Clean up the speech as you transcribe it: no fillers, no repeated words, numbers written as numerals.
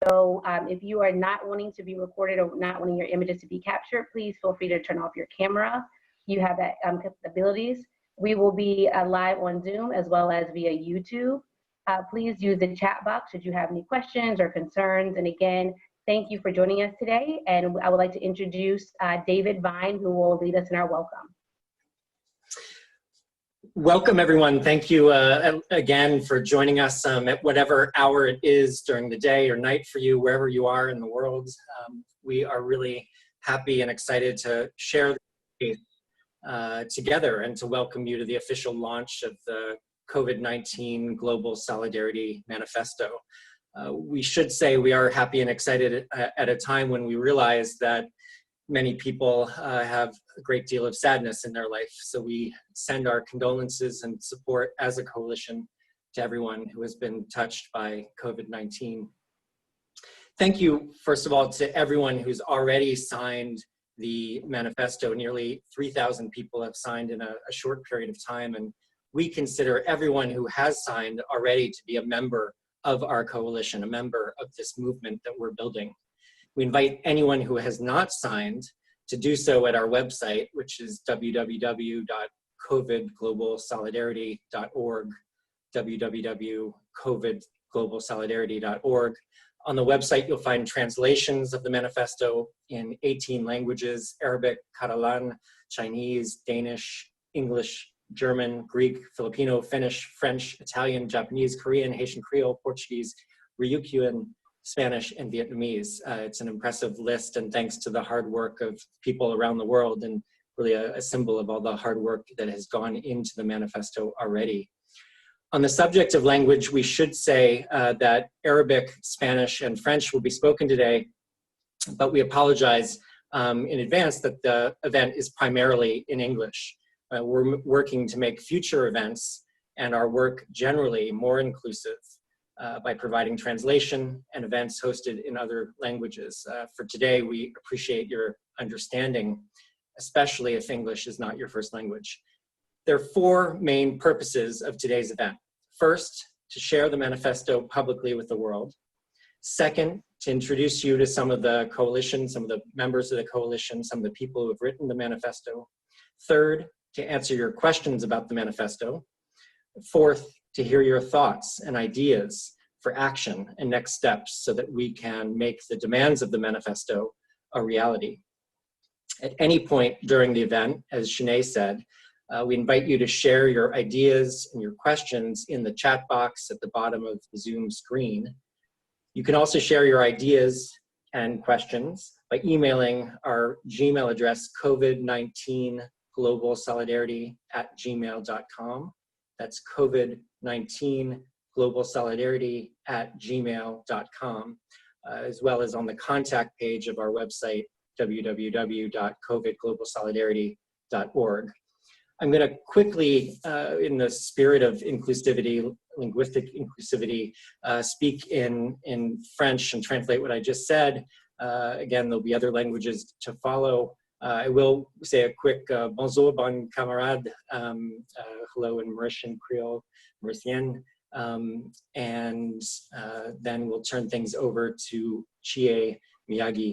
So if you are not wanting to be recorded or not wanting your images to be captured, please feel free to turn off your camera. You have that capabilities. We will be live on Zoom as well as via YouTube. Please use the chat box should you have any questions or concerns. And again, thank you for joining us today. And I would like to introduce David Vine, who will lead us in our welcome. Welcome, everyone. Thank you again for joining us at whatever hour it is during the day or night for you, wherever you are in the world. We are really happy and excited to share the together and to welcome you to the official launch of the COVID-19 Global Solidarity Manifesto. We should say we are happy and excited at a time when we realize that many people have a great deal of sadness in their life. So we send our condolences and support as a coalition to everyone who has been touched by COVID-19. Thank you, first of all, to everyone who's already signed the manifesto. Nearly 3,000 people have signed in a short period of time, and we consider everyone who has signed already to be a member of our coalition, a member of this movement that we're building. We invite anyone who has not signed to do so at our website, which is www.covidglobalsolidarity.org, www.covidglobalsolidarity.org. On the website, you'll find translations of the manifesto in 18 languages: Arabic, Catalan, Chinese, Danish, English, German, Greek, Filipino, Finnish, French, Italian, Japanese, Korean, Haitian Creole, Portuguese, Ryukyuan, Spanish, and Vietnamese. It's an impressive list, and thanks to the hard work of people around the world, and really a symbol of all the hard work that has gone into the manifesto already. On the subject of language, we should say that Arabic, Spanish, and French will be spoken today, but we apologize in advance that the event is primarily in English. We're working to make future events and our work generally more inclusive by providing translation and events hosted in other languages. For today, we appreciate your understanding, especially if English is not your first language. There are four main purposes of today's event. First, to share the manifesto publicly with the world. Second, to introduce you to some of the coalition, some of the members of the coalition, some of the people who have written the manifesto. Third, to answer your questions about the manifesto. Fourth, to hear your thoughts and ideas for action and next steps so that we can make the demands of the manifesto a reality. At any point during the event, as Shanae said, we invite you to share your ideas and your questions in the chat box at the bottom of the Zoom screen. You can also share your ideas and questions by emailing our Gmail address, covid19globalsolidarity@gmail.com. That's covid19globalsolidarity@gmail.com, as well as on the contact page of our website, www.covidglobalsolidarity.org. I'm going to quickly, in the spirit of inclusivity, linguistic inclusivity, speak in French and translate what I just said. Again, there'll be other languages to follow. I will say a quick bonjour, bon camarade, hello in Mauritian Creole, Mauritian, and then we'll turn things over to Chie Miyagi.